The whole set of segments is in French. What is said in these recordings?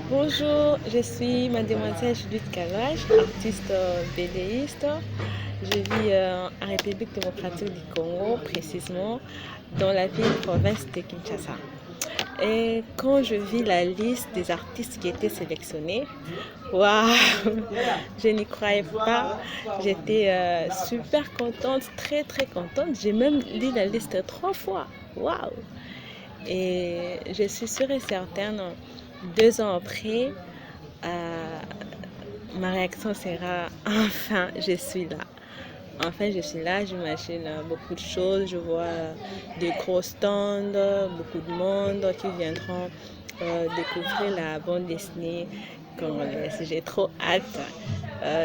Bonjour, je suis mademoiselle Judith Calage, artiste bédéiste. Je vis en République démocratique du Congo, précisément dans la ville-province de Kinshasa. Et quand je vis la liste des artistes qui étaient sélectionnés, waouh, je n'y croyais pas. J'étais super contente, très très contente. J'ai même lu la liste 3 fois. Waouh! Et je suis sûre et certaine, 2 ans après, euh, ma réaction sera enfin, je suis là. Enfin, je suis là, j'imagine beaucoup de choses. Je vois de gros stands, beaucoup de monde qui viendront découvrir la bande dessinée congolaise. J'ai trop hâte.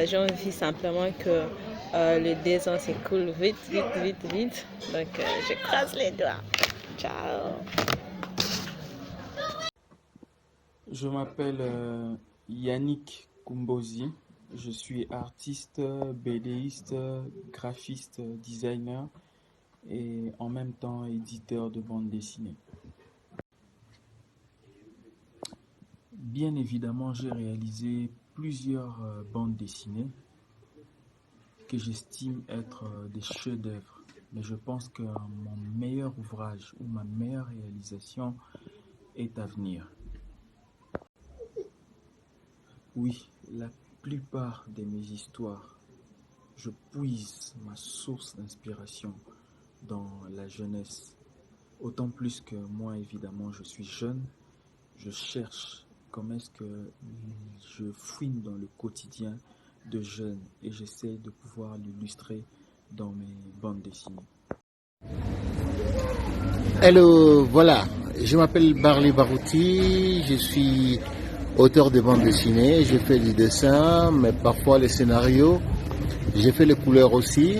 J'ai envie simplement que le 2 ans s'écoule vite, vite, vite, vite. Donc, je croise les doigts. Ciao. Je m'appelle Yannick Kumbozi. Je suis artiste, BDiste, graphiste, designer et en même temps éditeur de bande dessinée. Bien évidemment, j'ai réalisé plusieurs bandes dessinées que j'estime être des chefs-d'œuvre. Mais je pense que mon meilleur ouvrage ou ma meilleure réalisation est à venir. Oui, la plupart de mes histoires, je puise ma source d'inspiration dans la jeunesse. Autant plus que moi, évidemment, je suis jeune, je cherche comment est-ce que je fouine dans le quotidien de jeunes et j'essaie de pouvoir l'illustrer dans mes bandes dessinées. Hello, voilà, je m'appelle Barley Barouti, je suis auteur de bande dessinée, je fais du dessin, mais parfois les scénarios, j'ai fait les couleurs aussi.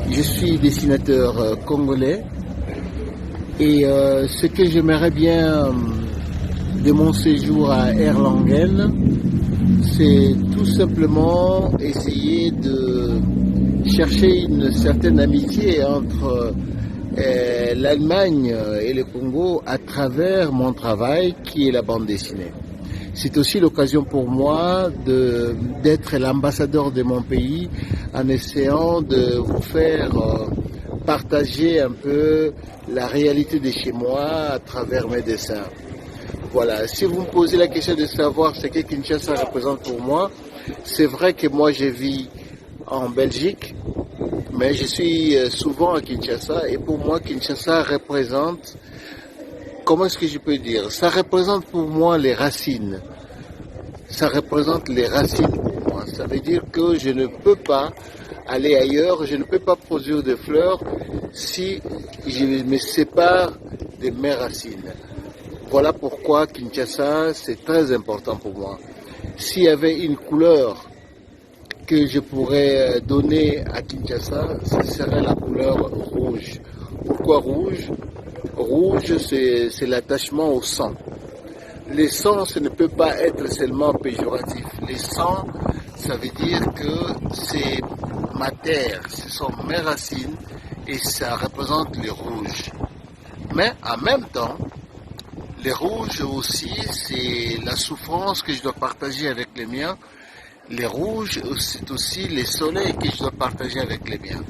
Je suis dessinateur congolais et ce que j'aimerais bien de mon séjour à Erlangen, c'est tout simplement essayer de chercher une certaine amitié entre l'Allemagne et le Congo à travers mon travail qui est la bande dessinée. C'est aussi l'occasion pour moi d'être l'ambassadeur de mon pays en essayant de vous faire partager un peu la réalité de chez moi à travers mes dessins. Voilà, si vous me posez la question de savoir ce que Kinshasa représente pour moi, c'est vrai que moi je vis en Belgique, mais je suis souvent à Kinshasa et pour moi Kinshasa représente, comment est-ce que je peux dire, ça représente pour moi les racines. Ça représente les racines pour moi. Ça veut dire que je ne peux pas aller ailleurs, je ne peux pas produire de fleurs si je me sépare de mes racines. Voilà pourquoi Kinshasa, c'est très important pour moi. S'il y avait une couleur que je pourrais donner à Kinshasa, ce serait la couleur rouge. Pourquoi rouge? Rouge, c'est l'attachement au sang. Les sangs, ce ne peut pas être seulement péjoratif. Les sangs, ça veut dire que c'est ma terre, ce sont mes racines et ça représente le rouge. Mais en même temps, les rouges aussi, c'est la souffrance que je dois partager avec les miens. Les rouges, c'est aussi les soleils que je dois partager avec les miens.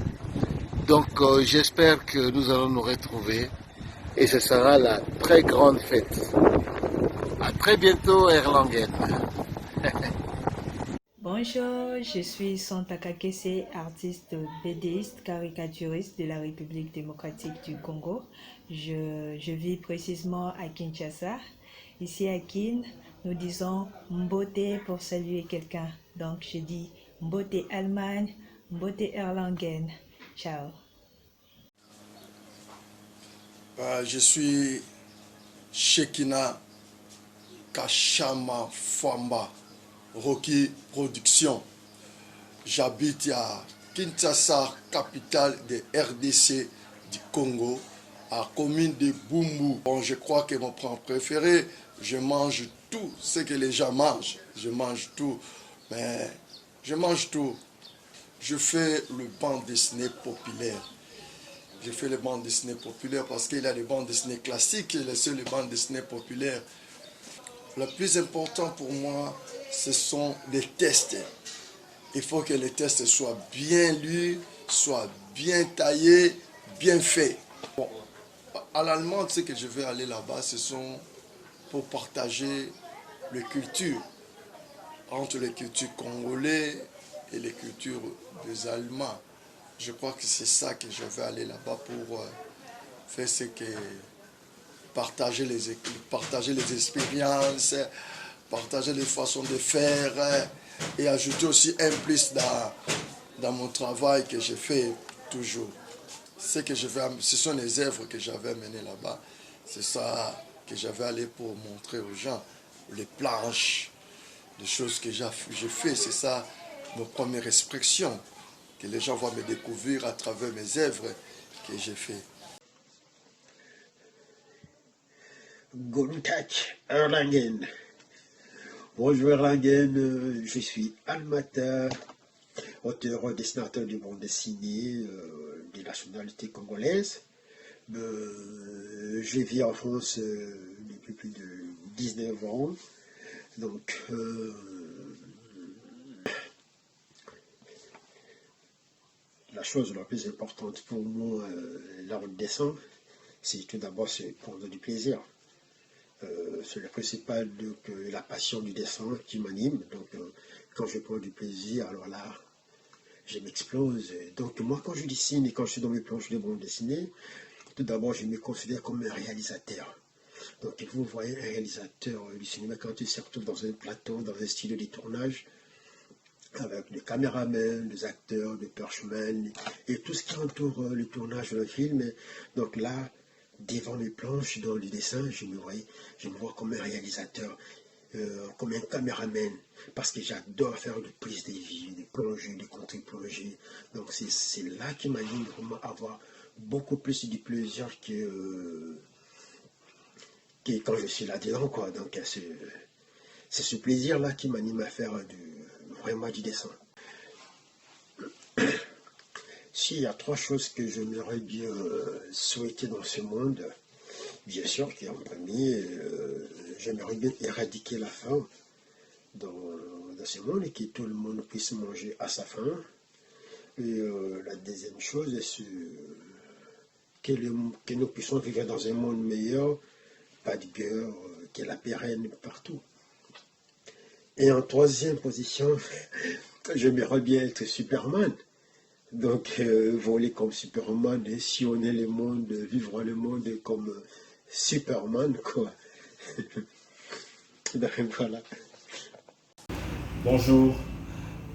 Donc j'espère que nous allons nous retrouver et ce sera la très grande fête. À très bientôt, Erlangen. Bonjour, je suis Santa Kakese, artiste bédéiste, caricaturiste de la République démocratique du Congo. Je vis précisément à Kinshasa. Ici à Kin, nous disons Mbote pour saluer quelqu'un. Donc je dis Mbote Allemagne, Mbote Erlangen. Ciao. Je suis Shekina Kachama Famba, Rocky Production. J'habite à Kinshasa, capitale de RDC du Congo, à commune de Bumbu. Bon, je crois que mon plat préféré, je mange tout ce que les gens mangent. Je mange tout, mais je mange tout. Je fais le bande dessinée populaire. Je fais les bandes dessinées populaires parce qu'il y a des bandes dessinées classiques et les bandes dessinées populaires. Le plus important pour moi, ce sont les tests. Il faut que les tests soient bien lus, soient bien taillés, bien faits. Bon, à l'Allemande, ce que je vais aller là-bas, ce sont pour partager les cultures, entre les cultures congolaises et les cultures des Allemands. Je crois que c'est ça que je vais aller là-bas pour faire ce que partager les expériences, partager les façons de faire et ajouter aussi un plus dans mon travail que je fais toujours. Ce sont les œuvres que j'avais menées là-bas. C'est ça que j'avais allé pour montrer aux gens, les planches, les choses que j'ai fait. C'est ça ma première expression, que les gens vont me découvrir à travers mes œuvres que j'ai fait. Guten Tag, Erlangen. Bonjour Erlangen, je suis Almata, auteur, dessinateur de bande dessinée de nationalité congolaise. Je vis en France depuis plus de 19 ans. Donc, la chose la plus importante pour moi, l'art de dessin, c'est tout d'abord prendre du plaisir. C'est le principal, donc la passion du dessin qui m'anime. Donc quand je prends du plaisir, alors là, je m'explose. Donc moi, quand je dessine et quand je suis dans mes planches de bande dessinée, tout d'abord, je me considère comme un réalisateur. Donc vous voyez un réalisateur du cinéma quand il se retrouve dans un plateau, dans un studio de tournage, avec des caméramans, des acteurs, des perchemans, et tout ce qui entoure le tournage d'un film. Donc là, devant mes planches, dans le dessin, je me vois comme un réalisateur, comme un caméraman, parce que j'adore faire des prises de vie, des plongées, des contre-plongées. Donc c'est là qui m'anime vraiment à avoir beaucoup plus de plaisir que quand je suis là-dedans, quoi. Donc c'est ce plaisir-là qui m'anime à faire vraiment du dessin. S'il y a 3 choses que j'aimerais bien souhaiter dans ce monde, bien sûr qu'en premier, j'aimerais bien éradiquer la faim dans ce monde et que tout le monde puisse manger à sa faim. Et la deuxième chose, c'est que nous puissions vivre dans un monde meilleur, pas de guerre, que la paix règne partout. Et en troisième position, j'aimerais bien être Superman. Donc, voler comme Superman et sillonner le monde, vivre le monde comme Superman, quoi. Donc, voilà. Bonjour.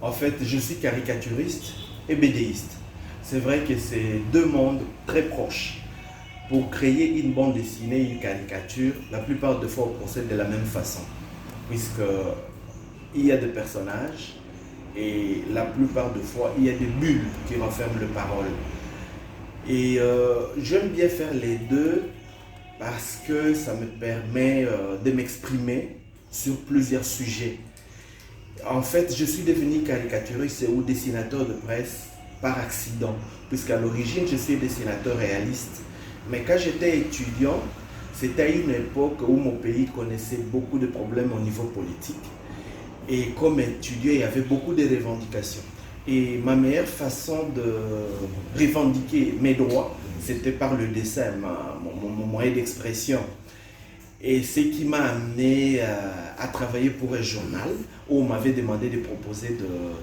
En fait, je suis caricaturiste et BDiste. C'est vrai que c'est 2 mondes très proches. Pour créer une bande dessinée, une caricature, la plupart des fois, on procède de la même façon. Puisqu'il y a des personnages, et la plupart des fois, il y a des bulles qui renferment les paroles. Et j'aime bien faire les deux parce que ça me permet de m'exprimer sur plusieurs sujets. En fait, je suis devenu caricaturiste ou dessinateur de presse par accident, puisqu'à l'origine, je suis dessinateur réaliste. Mais quand j'étais étudiant, c'était à une époque où mon pays connaissait beaucoup de problèmes au niveau politique. Et comme étudiant, il y avait beaucoup de revendications. Et ma meilleure façon de revendiquer mes droits, c'était par le dessin, mon moyen d'expression. Et ce qui m'a amené à travailler pour un journal où on m'avait demandé de proposer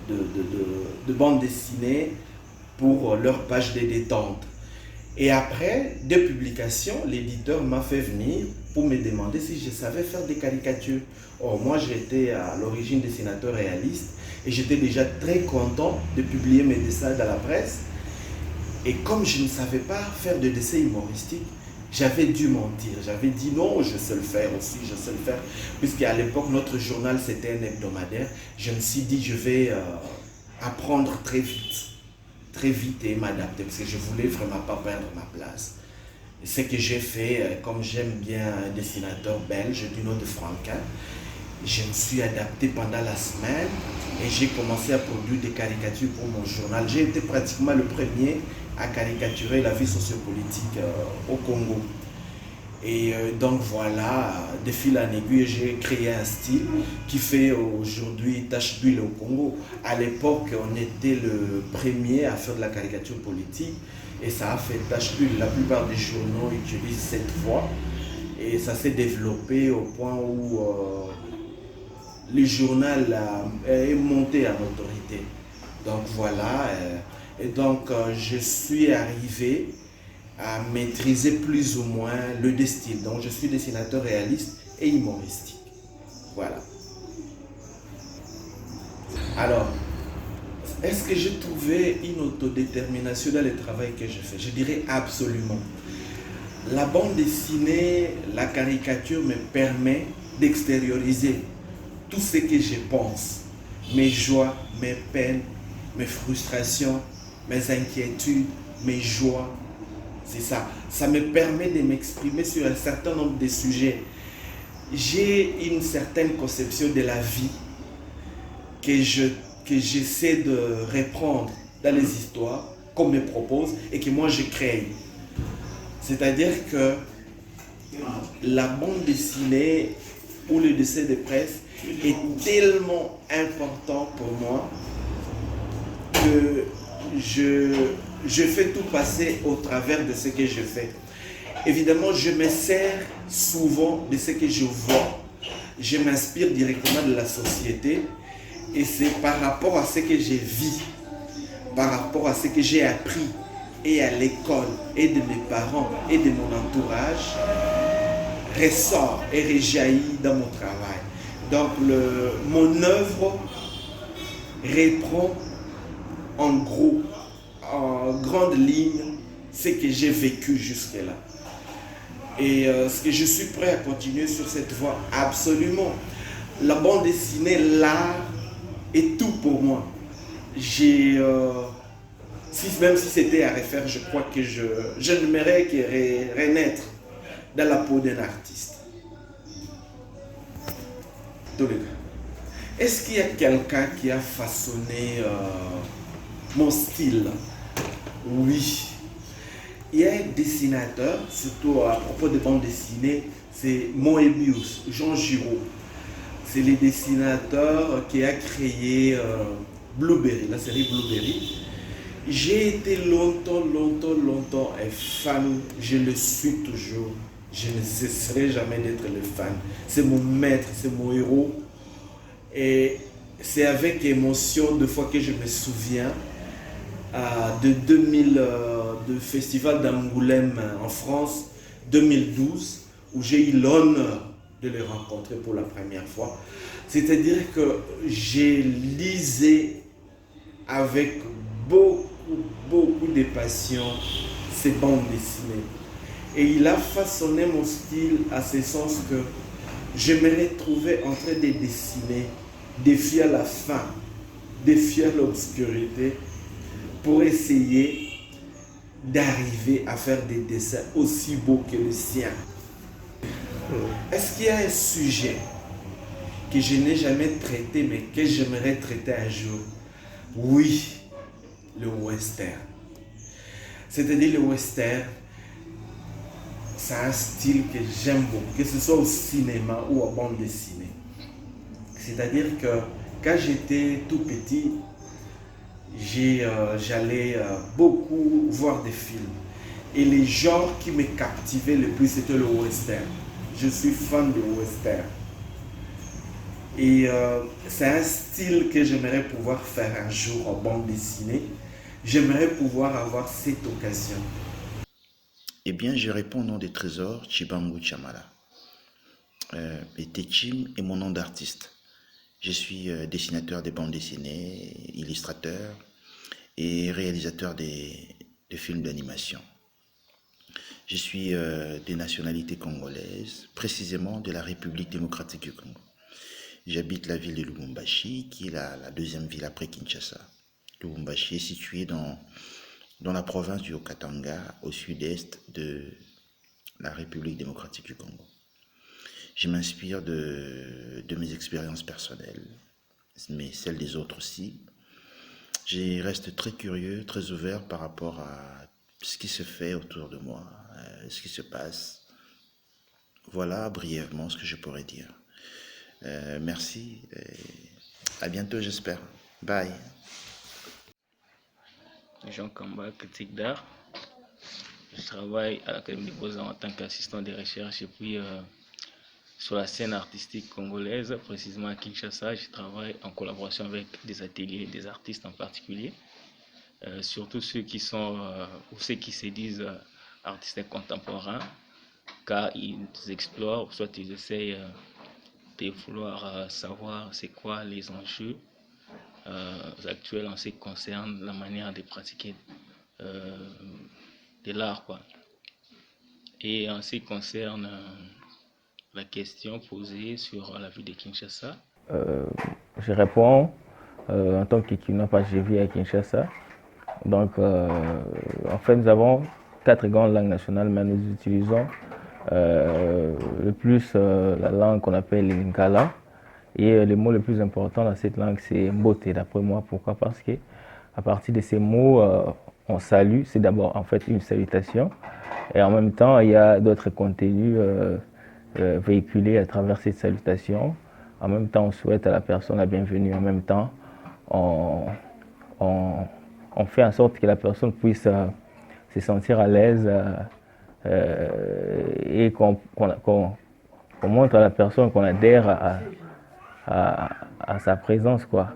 de bandes dessinées pour leur page de détente. Et après 2 publications, l'éditeur m'a fait venir pour me demander si je savais faire des caricatures. Or, moi, j'étais à l'origine dessinateur réaliste et j'étais déjà très content de publier mes dessins dans la presse. Et comme je ne savais pas faire de dessins humoristiques, j'avais dû mentir. J'avais dit non, je sais le faire aussi, je sais le faire. Puisqu'à l'époque, notre journal, c'était un hebdomadaire. Je me suis dit, je vais apprendre très vite et m'adapter parce que je voulais vraiment pas perdre ma place. Et ce que j'ai fait, comme j'aime bien un dessinateur belge du nom de Franquin, je me suis adapté pendant la semaine et j'ai commencé à produire des caricatures pour mon journal. J'ai été pratiquement le premier à caricaturer la vie sociopolitique au Congo. Et donc voilà, de fil en aiguille, j'ai créé un style qui fait aujourd'hui tache d'huile au Congo. À l'époque, on était le premier à faire de la caricature politique et ça a fait tache d'huile. La plupart des journaux utilisent cette voie et ça s'est développé au point où le journal est monté en autorité. Donc voilà, et donc je suis arrivé à maîtriser plus ou moins le style. Donc je suis dessinateur réaliste et humoristique. Voilà. Alors, est-ce que j'ai trouvé une autodétermination dans le travail que je fais? Je dirais absolument. La bande dessinée, la caricature me permet d'extérioriser tout ce que je pense, mes joies, mes peines, mes frustrations, mes inquiétudes, mes joies. C'est ça. Ça me permet de m'exprimer sur un certain nombre de sujets. J'ai une certaine conception de la vie que j'essaie de reprendre dans les histoires qu'on me propose et que moi je crée. C'est-à-dire que la bande dessinée ou le dessin de presse est tellement important pour moi que je fais tout passer au travers de ce que je fais. Évidemment, je me sers souvent de ce que je vois. Je m'inspire directement de la société et c'est par rapport à ce que j'ai vu, par rapport à ce que j'ai appris et à l'école et de mes parents et de mon entourage ressort et rejaillit dans mon travail. Donc mon œuvre reprend en gros, en grande ligne, ce que j'ai vécu jusque-là. Et est-ce que je suis prêt à continuer sur cette voie? Absolument. La bande dessinée, l'art est tout pour moi. Même si c'était à refaire, je crois que je n'aimerais que renaître dans la peau d'un artiste. Tous les cas. Est-ce qu'il y a quelqu'un qui a façonné mon style? Oui. Il y a un dessinateur, surtout à propos de bande dessinée, c'est Moebius, Jean Giraud. C'est le dessinateur qui a créé Blueberry, la série Blueberry. J'ai été longtemps un fan, je le suis toujours. Je ne cesserai jamais d'être le fan. C'est mon maître, c'est mon héros. Et c'est avec émotion, de fois que je me souviens, de festival d'Angoulême en France, 2012, où j'ai eu l'honneur de le rencontrer pour la première fois. C'est-à-dire que j'ai lisé avec beaucoup de passion ces bandes dessinées. Et il a façonné mon style à ce sens que je me retrouvais en train de dessiner, défier la faim, défier l'obscurité, pour essayer d'arriver à faire des dessins aussi beaux que le sien. Est-ce qu'il y a un sujet que je n'ai jamais traité mais que j'aimerais traiter un jour? Oui, le western. C'est-à-dire le western, c'est un style que j'aime beaucoup, que ce soit au cinéma ou en bande dessinée. C'est-à-dire que quand j'étais tout petit, j'allais beaucoup voir des films. Et les genres qui me captivaient le plus, c'était le western. Je suis fan de western. Et c'est un style que j'aimerais pouvoir faire un jour en bande dessinée. J'aimerais pouvoir avoir cette occasion. Eh bien, je réponds au nom des trésors Chibangu Chamala. Et Techim est mon nom d'artiste. Je suis dessinateur de bandes dessinées, illustrateur et réalisateur de films d'animation. Je suis de nationalité congolaise, précisément de la République démocratique du Congo. J'habite la ville de Lubumbashi, qui est la deuxième ville après Kinshasa. Lubumbashi est située dans la province du Haut-Katanga, au sud-est de la République démocratique du Congo. Je m'inspire de mes expériences personnelles, mais celles des autres aussi. Je reste très curieux, très ouvert par rapport à ce qui se fait autour de moi, ce qui se passe. Voilà brièvement ce que je pourrais dire. Merci et à bientôt j'espère. Bye. Jean Kamba, critique d'art. Je travaille à l'Académie des Beaux-Arts en tant qu'assistant de recherche et puis sur la scène artistique congolaise, précisément à Kinshasa, je travaille en collaboration avec des ateliers, des artistes en particulier, surtout ceux qui sont ou ceux qui se disent artistes contemporains, car ils explorent, soit ils essayent de vouloir savoir c'est quoi les enjeux actuels en ce qui concerne la manière de pratiquer de l'art, quoi. Et en ce qui concerne la question posée sur la ville de Kinshasa, je réponds en tant qu'étudiant parce que je vis à Kinshasa. Donc, en fait, nous avons 4 grandes langues nationales, mais nous utilisons le plus la langue qu'on appelle le Lingala. Et le mot le plus important dans cette langue, c'est Mbote, d'après moi. Pourquoi? Parce que à partir de ces mots, on salue. C'est d'abord en fait une salutation. Et en même temps, il y a d'autres contenus véhiculés à travers cette salutation. En même temps, on souhaite à la personne la bienvenue. En même temps, on fait en sorte que la personne puisse se sentir à l'aise et qu'on montre à la personne qu'on adhère à sa présence, quoi.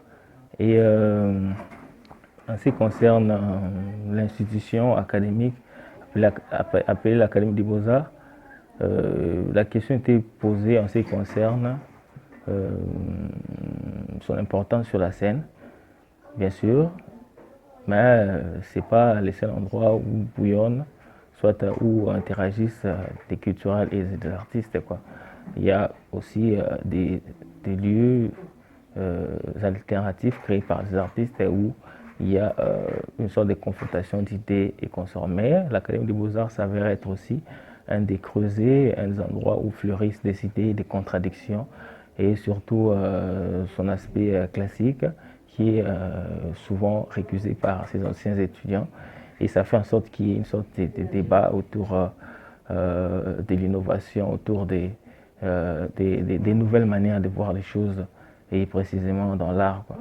Et en ce qui concerne l'institution académique appelée l'Académie des Beaux-Arts, la question était posée en ce qui concerne son importance sur la scène, bien sûr, mais ce n'est pas le seul endroit où bouillonnent, soit où interagissent des culturels et des artistes, quoi. Il y a aussi des lieux alternatifs créés par les artistes où il y a une sorte de confrontation d'idées et consorts. Mais l'Académie des Beaux-Arts s'avère être aussi un des creusets, un des endroits où fleurissent des idées, des contradictions et surtout son aspect classique qui est souvent récusé par ses anciens étudiants. Et ça fait en sorte qu'il y ait une sorte de débat autour de l'innovation, autour des nouvelles manières de voir les choses et précisément dans l'art, quoi.